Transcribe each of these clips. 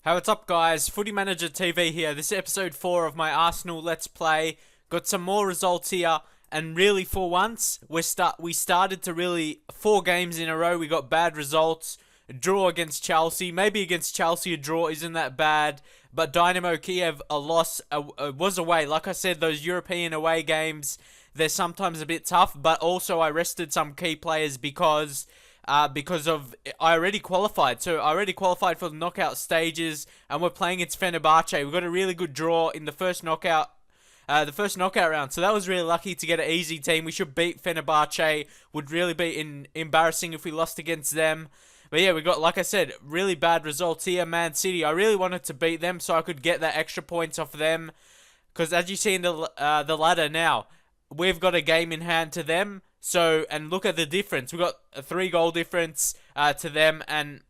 Hey, what's up guys? Footy Manager TV here. This is episode 4 of my Arsenal Let's Play. Got some more results here, and really for once, we started to really 4 games in a row. We got bad results. A draw against Chelsea. Maybe against Chelsea a draw isn't that bad, but Dynamo Kiev a loss was away. Like I said, those European away games, they're sometimes a bit tough, but also I rested some key players because of I already qualified. So I already qualified for the knockout stages, and we're playing against Fenerbahce. We got a really good draw in the first knockout round. So that was really lucky to get an easy team. We should beat Fenerbahce. Would really be embarrassing if we lost against them. But yeah, we got, like I said, really bad results here. Man City, I really wanted to beat them so I could get that extra points off them. Because as you see in the ladder now, we've got a game in hand to them. So, and look at the difference. We've got a 3-goal difference to them and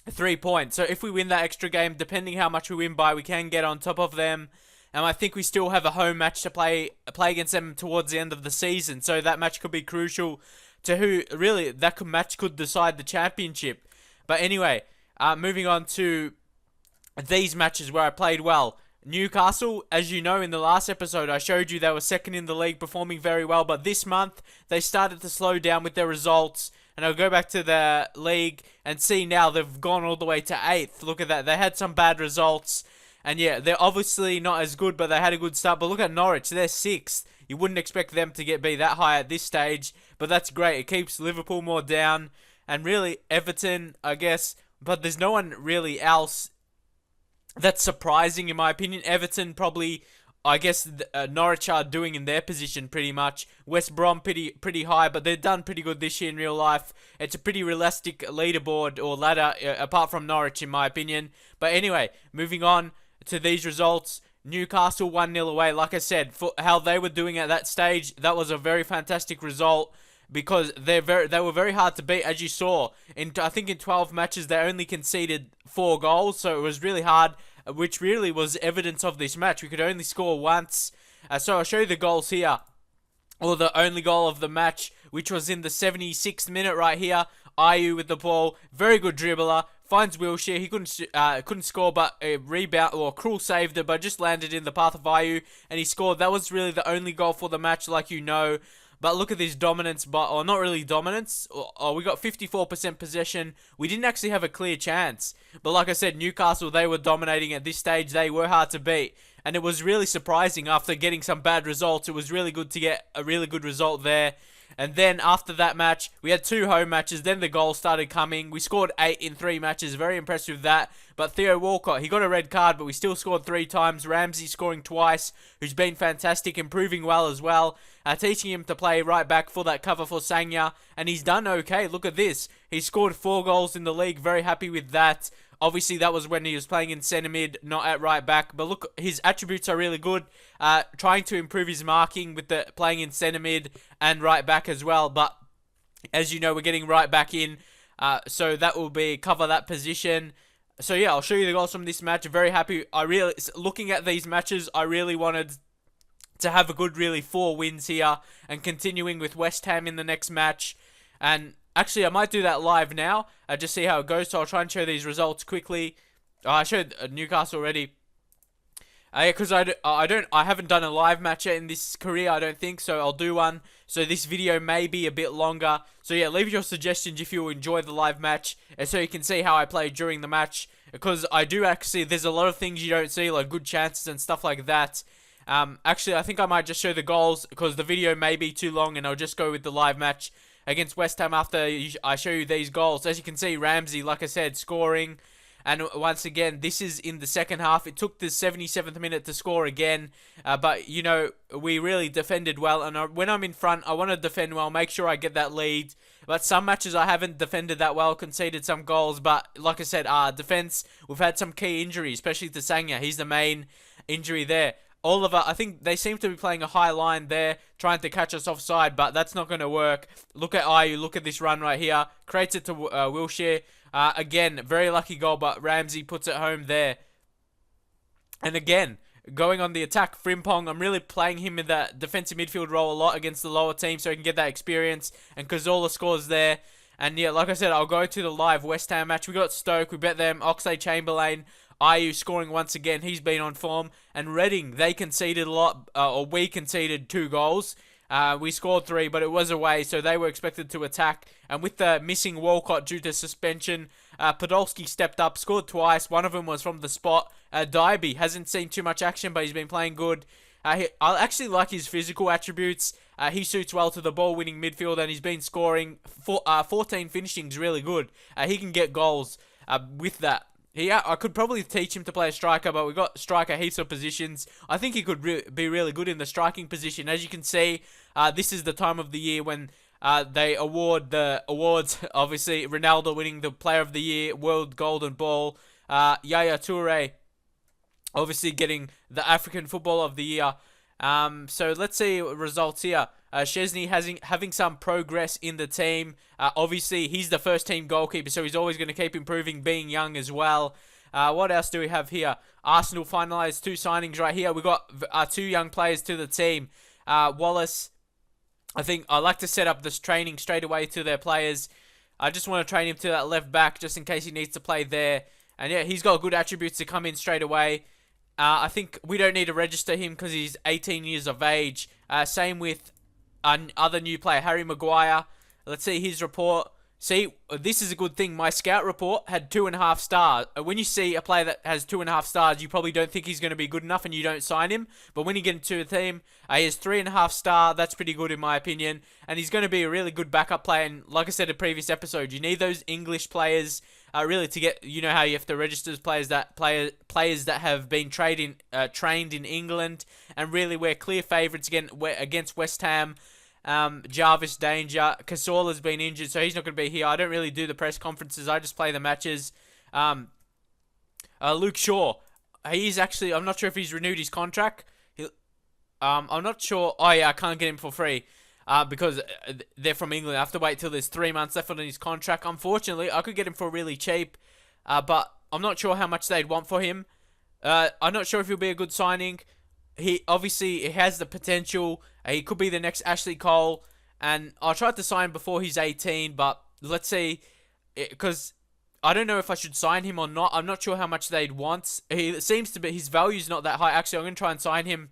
3 points. So if we win that extra game, depending how much we win by, we can get on top of them. And I think we still have a home match to play against them towards the end of the season. So that match could be crucial to who, really, match could decide the championship. But anyway, moving on to these matches where I played well. Newcastle, as you know, in the last episode, I showed you they were second in the league, performing very well. But this month, they started to slow down with their results. And I'll go back to the league and see now they've gone all the way to 8th. Look at that. They had some bad results. And yeah, they're obviously not as good, but they had a good start. But look at Norwich. They're 6th. You wouldn't expect them to be that high at this stage. But that's great. It keeps Liverpool more down. And really, Everton, I guess. But there's no one really else that's surprising, in my opinion. Everton probably, I guess, Norwich are doing in their position pretty much. West Brom pretty high, but they've done pretty good this year in real life. It's a pretty realistic leaderboard or ladder, apart from Norwich, in my opinion. But anyway, moving on to these results. Newcastle 1-0 away. Like I said, for how they were doing at that stage, that was a very fantastic result. Because they were very hard to beat, as you saw. I think in 12 matches, they only conceded 4 goals. So it was really hard, which really was evidence of this match. We could only score once. So I'll show you the goals here. Or the only goal of the match, which was in the 76th minute right here. Ayew with the ball. Very good dribbler. Finds Wilshere. He couldn't score, but a rebound, or Krul saved it, but just landed in the path of Ayew. And he scored. That was really the only goal for the match, like you know. But look at this dominance, or not really dominance. We got 54% possession. We didn't actually have a clear chance. But like I said, Newcastle, they were dominating at this stage. They were hard to beat. And it was really surprising after getting some bad results. It was really good to get a really good result there. And then after that match, we had 2 home matches. Then the goals started coming. We scored 8 in 3 matches. Very impressed with that. But Theo Walcott, he got a red card, but we still scored 3 times. Ramsey scoring twice, who's been fantastic, improving well as well. Teaching him to play right back for that cover for Sanya. And he's done okay. Look at this. He scored 4 goals in the league. Very happy with that. Obviously, that was when he was playing in centre mid, not at right back. But look, his attributes are really good. Trying to improve his marking with the playing in centre mid and right back as well. But as you know, we're getting right back in. So that will be cover that position. So yeah, I'll show you the goals from this match. Very happy. Looking at these matches, I really wanted to have a good, 4 wins here. And continuing with West Ham in the next match. And actually, I might do that live now. Just see how it goes. So I'll try and show these results quickly. I showed Newcastle already. Because I haven't done a live match yet in this career, I don't think. So I'll do one. So this video may be a bit longer. So yeah, leave your suggestions if you enjoy the live match. So you can see how I played during the match. Because I do actually, there's a lot of things you don't see, like good chances and stuff like that. Actually, I think I might just show the goals, because the video may be too long, and I'll just go with the live match against West Ham after I show you these goals. As you can see, Ramsey, like I said, scoring. And once again, this is in the second half. It took the 77th minute to score again. But, you know, we really defended well. And when I'm in front, I want to defend well, make sure I get that lead. But some matches I haven't defended that well, conceded some goals. But, like I said, defense, we've had some key injuries, especially to Sanya. He's the main injury there. Oliver, I think they seem to be playing a high line there, trying to catch us offside, but that's not going to work. Look at Ayew, look at this run right here. Creates it to Wilshere. Again, very lucky goal, but Ramsey puts it home there. And again, going on the attack, Frimpong, I'm really playing him in that defensive midfield role a lot against the lower team so he can get that experience. And Cazorla scores there. And yeah, like I said, I'll go to the live West Ham match. We got Stoke, we bet them, Oxlade-Chamberlain. Ayew scoring once again. He's been on form. And Reading, they conceded a lot, or we conceded 2 goals. We scored 3, but it was away, so they were expected to attack. And with the missing Walcott due to suspension, Podolski stepped up, scored twice. One of them was from the spot. Dyby hasn't seen too much action, but he's been playing good. I actually like his physical attributes. He suits well to the ball-winning midfield, and he's been scoring 14 finishings really good. He can get goals with that. I could probably teach him to play a striker, but we've got striker heaps of positions. I think he could be really good in the striking position. As you can see, this is the time of the year when they award the awards. Obviously, Ronaldo winning the Player of the Year, World Golden Ball. Yaya Toure, obviously getting the African Football of the Year. So let's see results here. Chesney having some progress in the team. Obviously, he's the first team goalkeeper, so he's always going to keep improving, being young as well. What else do we have here? Arsenal finalised 2 signings right here. We got 2 young players to the team. Wallace, I think I like to set up this training straight away to their players. I just want to train him to that left back just in case he needs to play there. And yeah, he's got good attributes to come in straight away. I think we don't need to register him because he's 18 years of age. Same with other new player, Harry Maguire. Let's see his report. See, this is a good thing. My scout report had 2.5 stars. When you see a player that has 2.5 stars, you probably don't think he's going to be good enough and you don't sign him. But when you get into a team, he has 3.5 star. That's pretty good in my opinion. And he's going to be a really good backup player. And like I said in previous episode, you need those English players really to get, you know how you have to register players that have been trained in England, and really we're clear favourites against West Ham. Jarvis Danger, Casola's been injured, so he's not going to be here. I don't really do the press conferences, I just play the matches. Luke Shaw, he's actually, I'm not sure if he's renewed his contract. I'm not sure. Oh yeah, I can't get him for free. Because they're from England. I have to wait till there's 3 months left on his contract. Unfortunately, I could get him for really cheap, but I'm not sure how much they'd want for him. I'm not sure if he'll be a good signing. He has the potential. He could be the next Ashley Cole, and I tried to sign before he's 18, but let's see, because I don't know if I should sign him or not. I'm not sure how much they'd want. It seems to be his value's not that high. Actually, I'm going to try and sign him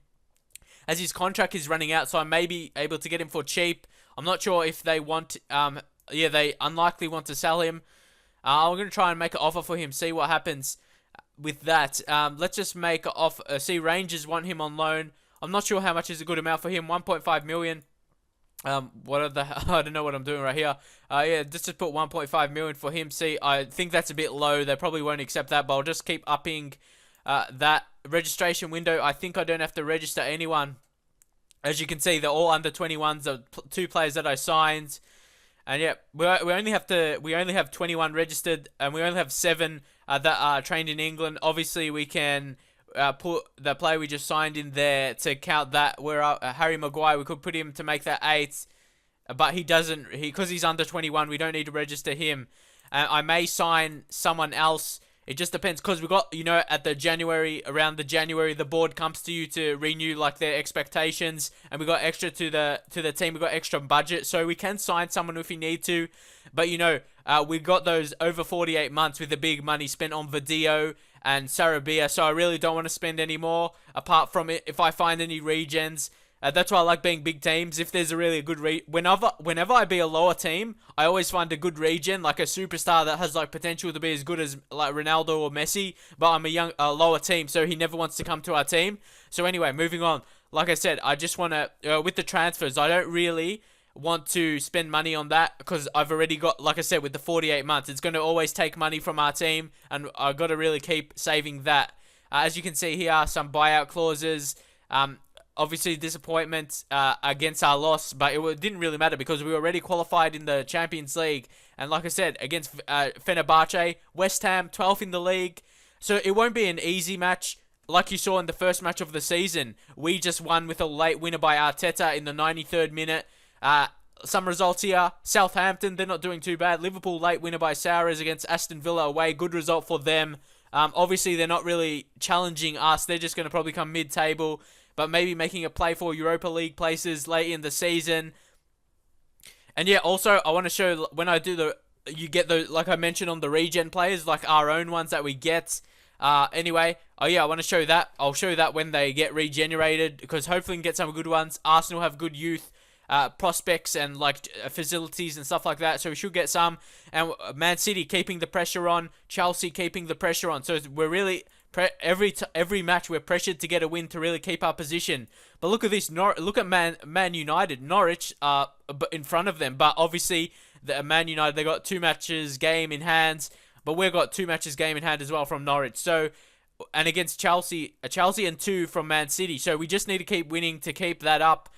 as his contract is running out, so I may be able to get him for cheap. I'm not sure if they want, they unlikely want to sell him. I'm going to try and make an offer for him, see what happens with that. Let's just make an offer. See, Rangers want him on loan. I'm not sure how much is a good amount for him, 1.5 million. What are the, I don't know what I'm doing right here. Yeah, just to put 1.5 million for him. See, I think that's a bit low. They probably won't accept that, but I'll just keep upping that registration window. I think I don't have to register anyone. As you can see, they're all under 21s. The 2 players that I signed, and yeah, we only have 21 registered, and we only have 7 that are trained in England. Obviously, we can put the player we just signed in there to count that. Where Harry Maguire, we could put him to make that 8, but he doesn't. Because he's under 21, we don't need to register him. I may sign someone else. It just depends, because we got, at around the January, the board comes to you to renew like their expectations, and we got extra to the team. We got extra budget, so we can sign someone if we need to. But we got those over 48 months with the big money spent on Vidio and Sarabia, so I really don't want to spend any more. Apart from it, if I find any regens. That's why I like being big teams. If there's a really good whenever I be a lower team, I always find a good regen, like a superstar that has like potential to be as good as like Ronaldo or Messi. But I'm a lower team, so he never wants to come to our team. So anyway, moving on. Like I said, I just want to with the transfers. I don't really want to spend money on that because I've already got, like I said, with the 48 months, it's going to always take money from our team, and I've got to really keep saving that. As you can see here, some buyout clauses. Obviously, disappointment against our loss, but it didn't really matter because we were already qualified in the Champions League. And like I said, against Fenerbahce, West Ham, 12th in the league. So it won't be an easy match. Like you saw in the first match of the season, we just won with a late winner by Arteta in the 93rd minute. Some results here. Southampton, they're not doing too bad. Liverpool, late winner by Sourers against Aston Villa away. Good result for them. Obviously, they're not really challenging us. They're just going to probably come mid-table, but maybe making a play for Europa League places late in the season. And yeah, also, I want to show, when I do you get the, like I mentioned on the regen players, like our own ones that we get. Anyway, oh yeah, I want to show that. I'll show that when they get regenerated, because hopefully we can get some good ones. Arsenal have good youth prospects and like facilities and stuff like that, so we should get some. And Man City keeping the pressure on, Chelsea keeping the pressure on. So we're really every match we're pressured to get a win to really keep our position. But look at this, look at Man United, Norwich in front of them, but obviously the Man United, they got 2 matches game in hands, but we've got 2 matches game in hand as well from Norwich. So, and against Chelsea and 2 from Man City. So we just need to keep winning to keep that up.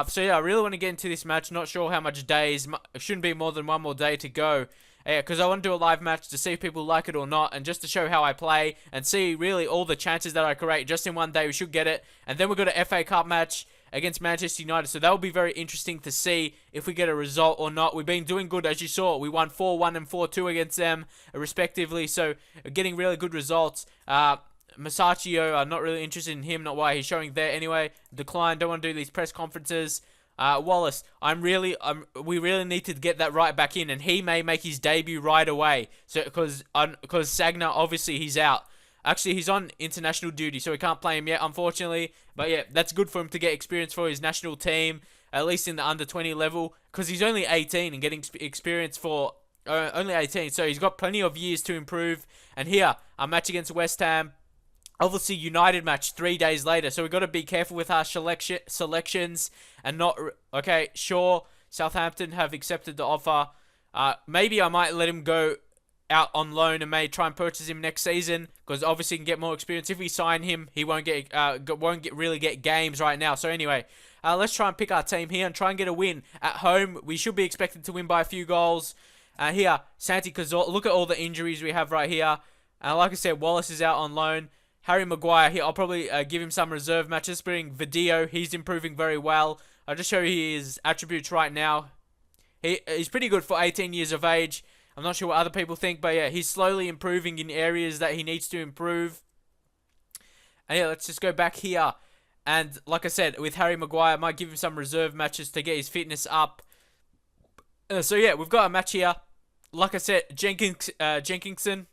So yeah, I really want to get into this match. Not sure how much days. It shouldn't be more than 1 more day to go. Yeah, because I want to do a live match to see if people like it or not, and just to show how I play and see really all the chances that I create just in 1 day. We should get it. And then we've got an FA Cup match against Manchester United. So that will be very interesting to see if we get a result or not. We've been doing good, as you saw. We won 4-1 and 4-2 against them, respectively. So getting really good results. Masaccio, I'm not really interested in him, not why he's showing there anyway. Decline, don't want to do these press conferences. Wallace, we really need to get that right back in, and he may make his debut right away. So because Sagna, obviously he's out. Actually, he's on international duty, so we can't play him yet, unfortunately. But yeah, that's good for him to get experience for his national team, at least in the under-20 level, because he's only 18 and getting experience for only 18. So he's got plenty of years to improve. And here, our match against West Ham. Obviously, United match 3 days later, so we've got to be careful with our selections and not... Okay, sure, Southampton have accepted the offer. Maybe I might let him go out on loan and may try and purchase him next season, because obviously he can get more experience. If we sign him, he won't really get games right now. So anyway, let's try and pick our team here and try and get a win. At home, we should be expected to win by a few goals. Here, Santi Cazorla, look at all the injuries we have right here. Like I said, Wallace is out on loan. Harry Maguire here, I'll probably give him some reserve matches. Bring Video, he's improving very well. I'll just show you his attributes right now. He's pretty good for 18 years of age. I'm not sure what other people think, but yeah, he's slowly improving in areas that he needs to improve. And yeah, let's just go back here. And like I said, with Harry Maguire, I might give him some reserve matches to get his fitness up. So yeah, we've got a match here. Like I said, Jenkinson.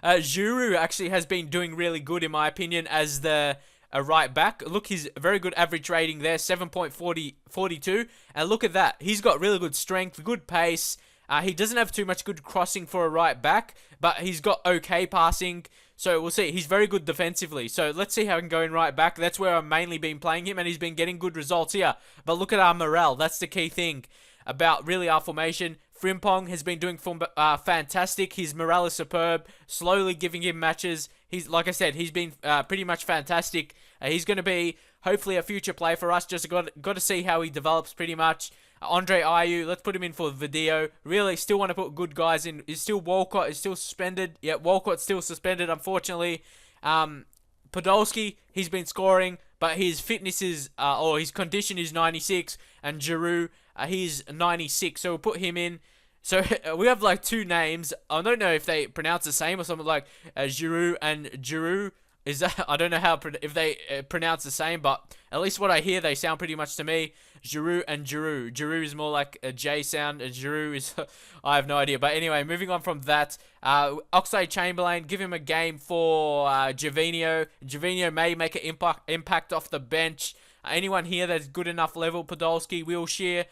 Giroud actually has been doing really good, in my opinion, as the right back. Look, he's very good average rating there, 7.42. And look at that. He's got really good strength, good pace. He doesn't have too much good crossing for a right back, but he's got okay passing. So we'll see. He's very good defensively. So let's see how he can go in right back. That's where I've mainly been playing him, and he's been getting good results here. But look at our morale. That's the key thing about really our formation. Frimpong has been doing fantastic. His morale is superb. Slowly giving him matches. He's, like I said, he's been pretty much fantastic. He's going to be hopefully a future player for us. Just got to see how he develops pretty much. Andre Ayew, let's put him in for video. Really, still want to put good guys in. Is still Walcott is still suspended. Yeah, Walcott's still suspended, unfortunately. Podolski, he's been scoring, but his fitness is, or his condition is 96, and Giroud, he's 96, so we'll put him in. So we have like 2 names. I don't know if they pronounce the same or something like Giroud and Giroud. Is that, I don't know how if they pronounce the same, but at least what I hear, they sound pretty much to me. Giroud and Giroud. Giroud is more like a J sound. Giroud is, I have no idea. But anyway, moving on from that, Oxlade-Chamberlain, give him a game for Gervinho. Gervinho may make an impact off the bench. Anyone here that's good enough level? Podolski, Wilshere.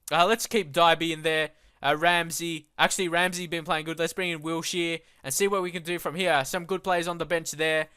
Let's keep Diaby in there. Ramsey. Actually, Ramsey been playing good. Let's bring in Wilshere and see what we can do from here. Some good players on the bench there.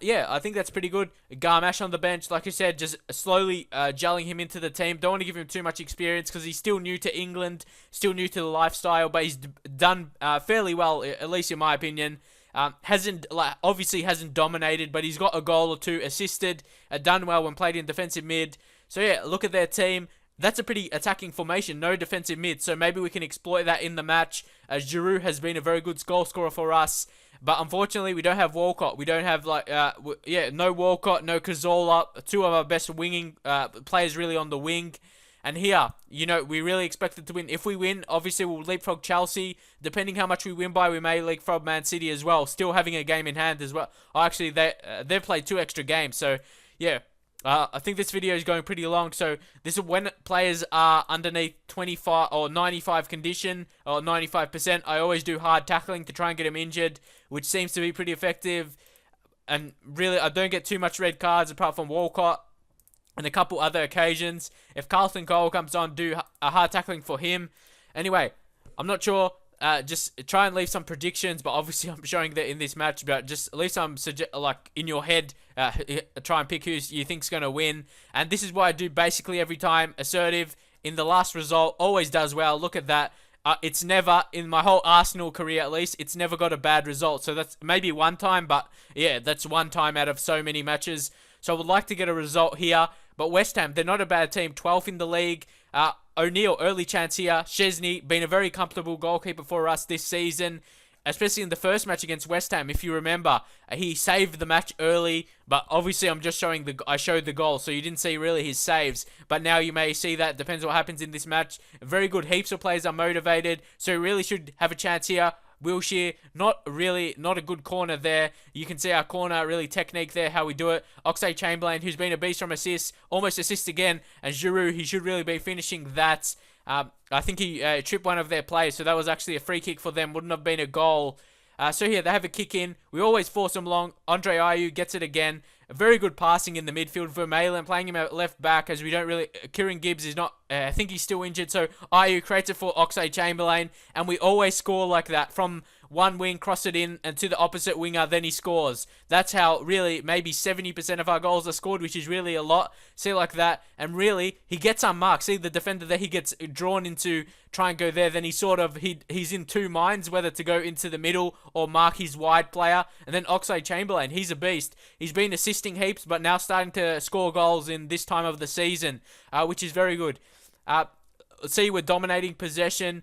Yeah, I think that's pretty good. Garmash on the bench, like I said, just slowly gelling him into the team. Don't want to give him too much experience because he's still new to England, still new to the lifestyle, but he's done fairly well, at least in my opinion. Obviously hasn't dominated, but he's got a goal or 2 assisted, done well when played in defensive mid. So yeah, look at their team. That's a pretty attacking formation, no defensive mid, so maybe we can exploit that in the match. Giroud has been a very good goal scorer for us, but unfortunately we don't have Walcott. We don't have, no Walcott, no Cazorla, 2 of our best winging players really on the wing. And here, we really expected to win. If we win, obviously we'll leapfrog Chelsea. Depending how much we win by, we may leapfrog Man City as well, still having a game in hand as well. Oh, actually, they've played 2 extra games, so yeah. I think this video is going pretty long, so this is when players are underneath 25 or 95 condition or 95%. I always do hard tackling to try and get them injured, which seems to be pretty effective. And really, I don't get too much red cards apart from Walcott and a couple other occasions. If Carlton Cole comes on, do a hard tackling for him. Anyway, I'm not sure. Just try and leave some predictions, but obviously I'm showing that in this match. But just leave some like in your head. Try and pick who you think's gonna win. And this is what I do basically every time. Assertive in the last result always does well. Look at that. It's never, in my whole Arsenal career at least, it's never got a bad result. So that's maybe one time, but yeah, that's one time out of so many matches. So I would like to get a result here. But West Ham, they're not a bad team. 12th in the league. O'Neill, early chance here. Chesney, been a very comfortable goalkeeper for us this season, especially in the first match against West Ham. If you remember, he saved the match early, but obviously I'm just showing I showed the goal, so you didn't see really his saves. But now you may see that. Depends what happens in this match. Very good. Heaps of players are motivated, so he really should have a chance here. Wilshere, not a good corner there. You can see our corner, really technique there, how we do it. Oxlade-Chamberlain, who's been a beast from assists, almost assist again. And Giroud, he should really be finishing that. I think he tripped one of their players, so that was actually a free kick for them. Wouldn't have been a goal. So here, they have a kick in. We always force them long. Andre Ayew gets it again. Very good passing in the midfield. Vermaelen playing him at left back, as we don't really... Kieran Gibbs is not... I think he's still injured, so Ayew creates it for Oxlade-Chamberlain, and we always score like that. From one wing, cross it in, and to the opposite winger, then he scores. That's how, really, maybe 70% of our goals are scored, which is really a lot. See, like that, and really, he gets unmarked. See, the defender there, he gets drawn into... try and go there, then he's in two minds whether to go into the middle or mark his wide player. And then Oxlade-Chamberlain, he's a beast. He's been assisting heaps, but now starting to score goals in this time of the season, which is very good. See, we're dominating possession.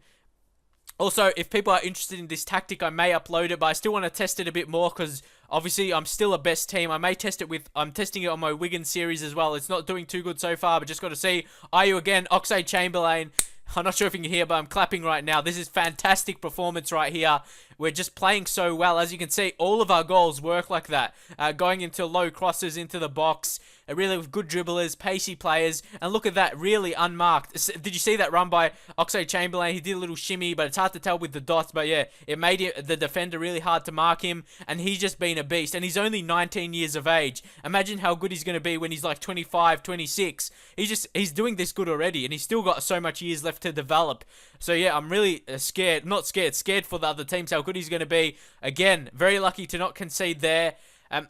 Also, if people are interested in this tactic, I may upload it, but I still want to test it a bit more because obviously I'm still a best team. I may test it I'm testing it on my Wigan series as well. It's not doing too good so far, but just got to see. Ayew again, Oxlade-Chamberlain. I'm not sure if you can hear, but I'm clapping right now. This is fantastic performance right here. We're just playing so well. As you can see, all of our goals work like that. Going into low crosses into the box. Really with good dribblers, pacey players. And look at that, really unmarked. Did you see that run by Oxlade-Chamberlain? He did a little shimmy, but it's hard to tell with the dots. But yeah, it made the defender really hard to mark him. And he's just been a beast. And he's only 19 years of age. Imagine how good he's going to be when he's like 25, 26. He's doing this good already. And he's still got so much years left to develop. So yeah, I'm really scared. Not scared. Scared for the other teams how good he's going to be. Again, very lucky to not concede there.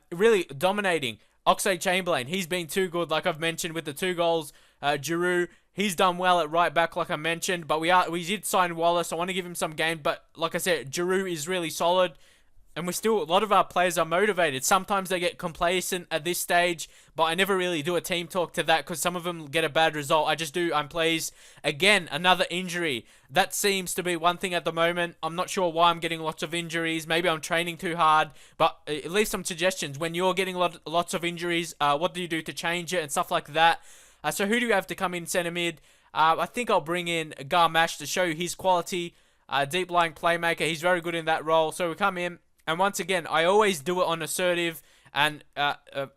Really dominating. Oxlade-Chamberlain, he's been too good, like I've mentioned, with the 2 goals. Giroud, he's done well at right back, like I mentioned, but we did sign Wallace. I want to give him some game, but like I said, Giroud is really solid, and a lot of our players are motivated. Sometimes they get complacent at this stage, but I never really do a team talk to that because some of them get a bad result. I just do, I'm pleased. Again, another injury. That seems to be one thing at the moment. I'm not sure why I'm getting lots of injuries. Maybe I'm training too hard, but leave some suggestions. When you're getting lots of injuries, what do you do to change it and stuff like that? So who do you have to come in centre mid? I think I'll bring in Garmash to show his quality. Deep lying playmaker. He's very good in that role. So we come in. And once again, I always do it on assertive, and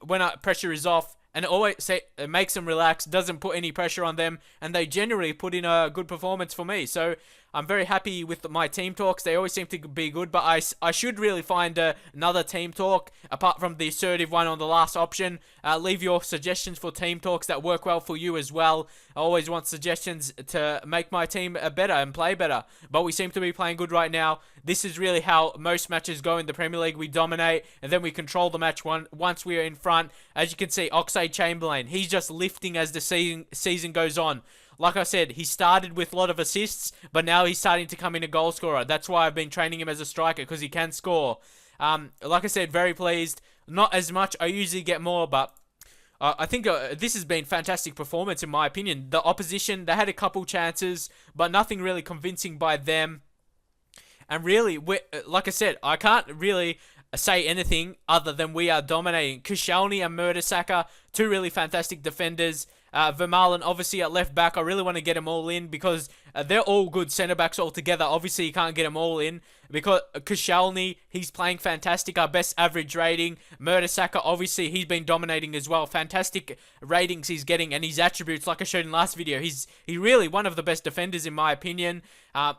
when pressure is off, and it makes them relax, doesn't put any pressure on them, and they generally put in a good performance for me. So I'm very happy with my team talks. They always seem to be good, but I should really find another team talk apart from the assertive one on the last option. Leave your suggestions for team talks that work well for you as well. I always want suggestions to make my team better and play better, but we seem to be playing good right now. This is really how most matches go in the Premier League. We dominate, and then we control the match once we are in front. As you can see, Oxlade-Chamberlain, he's just lifting as the season goes on. Like I said, he started with a lot of assists, but now he's starting to come in a goal scorer. That's why I've been training him as a striker, because he can score. Like I said, very pleased. Not as much. I usually get more, but I think this has been fantastic performance in my opinion. The opposition, they had a couple chances, but nothing really convincing by them. And really, like I said, I can't really say anything other than we are dominating. Koscielny and Mertesacker, 2 really fantastic defenders. Vermaelen, obviously at left back, I really want to get them all in because they're all good centre backs altogether. Obviously, you can't get them all in. because Koscielny, he's playing fantastic, our best average rating. Mertesacker, obviously, he's been dominating as well. Fantastic ratings he's getting, and his attributes, like I showed in last video, he's really one of the best defenders in my opinion.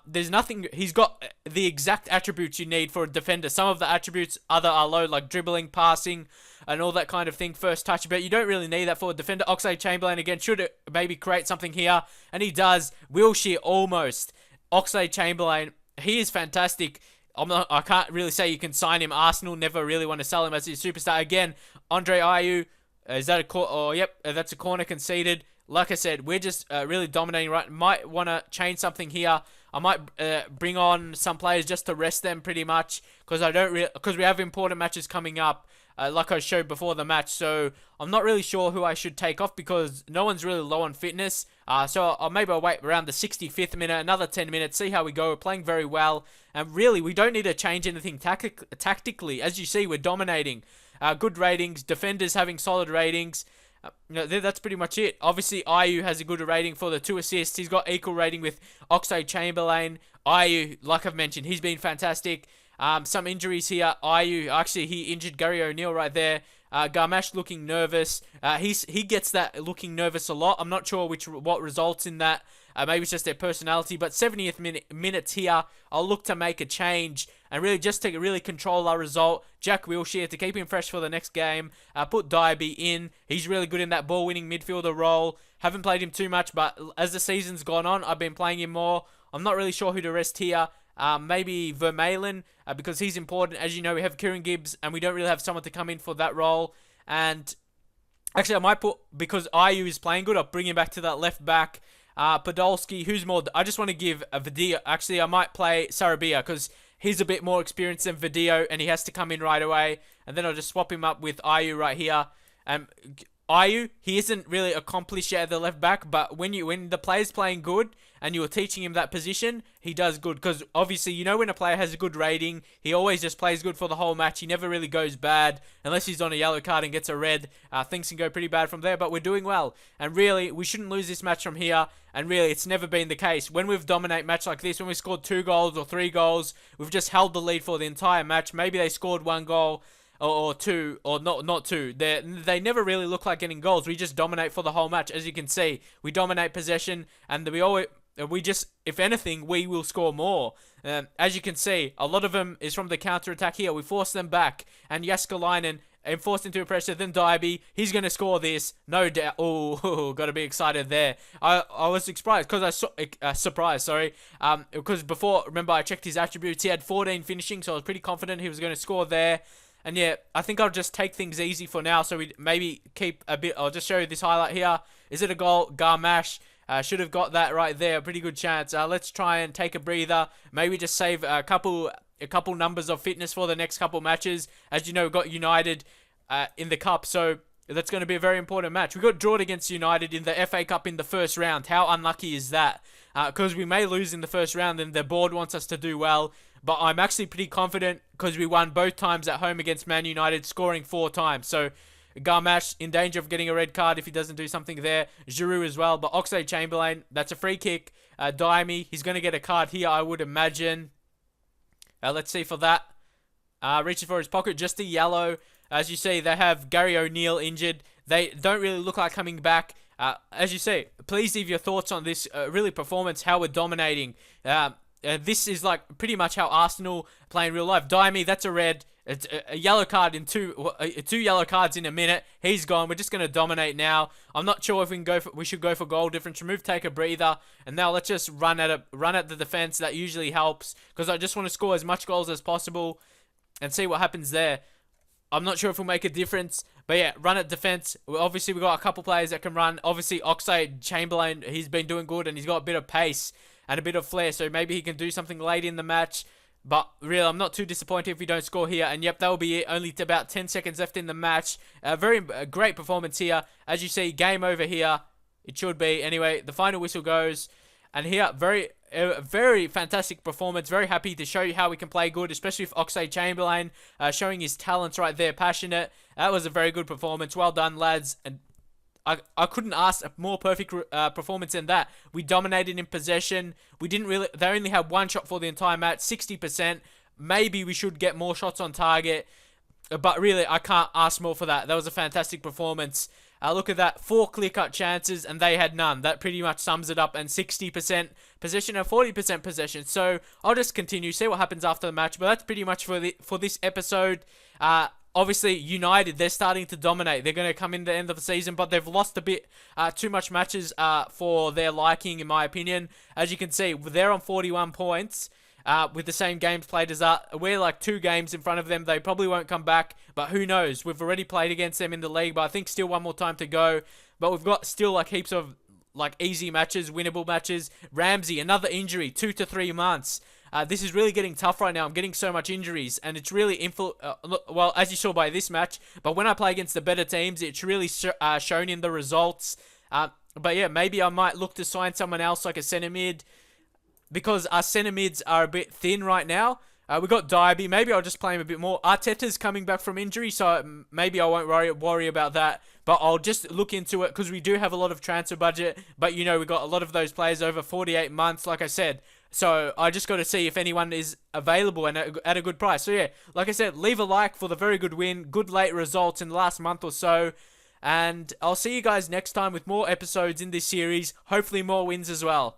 There's nothing, he's got the exact attributes you need for a defender. Some of the attributes are low, like dribbling, passing, and all that kind of thing, first touch, but you don't really need that for a defender. Oxlade-Chamberlain, again, should maybe create something here, and he does. Wilshere, almost. Oxlade-Chamberlain, he is fantastic. I can't really say you can sign him. Arsenal never really want to sell him as a superstar. Again, Andre Ayew, is that a corner? Oh, yep, that's a corner conceded. Like I said, we're just really dominating. Right, might want to change something here. I might bring on some players just to rest them pretty much, because we have important matches coming up, like I showed before the match. So I'm not really sure who I should take off because no one's really low on fitness. So maybe I'll wait around the 65th minute, another 10 minutes, see how we go. We're playing very well, and really we don't need to change anything tactically. As you see, we're dominating. Good ratings, defenders having solid ratings. That's pretty much it. Obviously, Ayew has a good rating for the 2 assists. He's got equal rating with Oxlade-Chamberlain. Ayew, like I've mentioned, he's been fantastic. Some injuries here. Ayew, actually, he injured Gary O'Neill right there. Garmash looking nervous. He gets that looking nervous a lot. I'm not sure what results in that. Maybe it's just their personality. But 70th minutes here, I'll look to make a change and really just to really control our result. Jack Wilshere to keep him fresh for the next game. Put Diaby in. He's really good in that ball-winning midfielder role. Haven't played him too much, but as the season's gone on, I've been playing him more. I'm not really sure who to rest here. Maybe Vermaelen, because he's important. As you know, we have Kieran Gibbs, and we don't really have someone to come in for that role. And actually, I might put, because Ayew is playing good, I'll bring him back to that left back. Podolski, who's more, I just want to give a Vidio. Actually, I might play Sarabia, because he's a bit more experienced than Vidio, and he has to come in right away. And then I'll just swap him up with Ayew right here. Ayew, he isn't really accomplished yet at the left back, but when the player's playing good and you're teaching him that position, he does good. Because obviously, you know, when a player has a good rating, he always just plays good for the whole match. He never really goes bad unless he's on a yellow card and gets a red. Things can go pretty bad from there, but we're doing well. And really, we shouldn't lose this match from here. And really, it's never been the case. When we've dominated match like this, when we scored 2 goals or 3 goals, we've just held the lead for the entire match. Maybe they scored 1 goal. Or 2, or not 2. They never really look like getting goals. We just dominate for the whole match, as you can see. We dominate possession, and we just, if anything, we will score more. As you can see, a lot of them is from the counter-attack here. We force them back, and Jaskalainen enforced into a pressure, then Diaby, he's going to score this, no doubt. Oh, got to be excited there. I was surprised, because before, remember, I checked his attributes. He had 14 finishing, so I was pretty confident he was going to score there. And yeah, I think I'll just take things easy for now, so we maybe keep a bit. I'll just show you this highlight here. Is it a goal? Garmash should have got that right there. Pretty good chance. Let's try and take a breather. Maybe just save a couple numbers of fitness for the next couple matches. As you know, we've got United in the cup, so that's going to be a very important match. We got drawn against United in the FA Cup in the first round. How unlucky is that? Because we may lose in the first round, and the board wants us to do well. But I'm actually pretty confident because we won both times at home against Man United, scoring 4 times. So Garmash in danger of getting a red card if he doesn't do something there. Giroud as well. But Oxlade-Chamberlain, that's a free kick. Diamy, he's going to get a card here, I would imagine. Let's see for that. Reaches for his pocket, just a yellow. As you see, they have Gary O'Neill injured. They don't really look like coming back. As you see, please leave your thoughts on this really performance, how we're dominating. This is like pretty much how Arsenal play in real life. Diamy, that's a red. It's a yellow card in two yellow cards in a minute. He's gone. We're just going to dominate now. I'm not sure if we should go for goal difference. Remove, take a breather, and now let's just run at the defense. That usually helps because I just want to score as much goals as possible and see what happens there. I'm not sure if we'll make a difference, but yeah, run at defense. Obviously, we've got a couple players that can run. Obviously, Oxlade-Chamberlain, he's been doing good and he's got a bit of pace and a bit of flair, so maybe he can do something late in the match. But really, I'm not too disappointed if we don't score here. And yep, that will be it. Only about 10 seconds left in the match. Great performance here. As you see, game over here. It should be. Anyway, the final whistle goes. And here, very fantastic performance. Very happy to show you how we can play good, especially with Oxlade-Chamberlain showing his talents right there. Passionate. That was a very good performance. Well done, lads. And I couldn't ask a more perfect performance than that. We dominated in possession. They only had one shot for the entire match, 60%. maybe we should get more shots on target. But really, I can't ask more for that. That was a fantastic performance. Look at that, 4 clear-cut chances, and they had none. That pretty much sums it up, and 60% possession and 40% possession. So I'll just continue, see what happens after the match. But that's pretty much for this episode. Obviously, United, they're starting to dominate. They're going to come in the end of the season, but they've lost a bit too much matches for their liking, in my opinion. As you can see, they're on 41 points. With the same games played as us. We're like 2 games in front of them. They probably won't come back, but who knows? We've already played against them in the league, but I think still one more time to go. But we've got still like heaps of like easy matches, winnable matches. Ramsey, another injury, 2 to 3 months. This is really getting tough right now. I'm getting so much injuries, and it's really well, as you saw by this match. But when I play against the better teams, it's really shown in the results. But yeah, maybe I might look to sign someone else like a centre mid, because our centre mids are a bit thin right now. We got Diaby. Maybe I'll just play him a bit more. Arteta's coming back from injury, so maybe I won't worry about that. But I'll just look into it, because we do have a lot of transfer budget. But, you know, we got a lot of those players over 48 months, like I said. So I just got to see if anyone is available and at a good price. So, yeah, like I said, leave a like for the very good win. Good late results in the last month or so. And I'll see you guys next time with more episodes in this series. Hopefully more wins as well.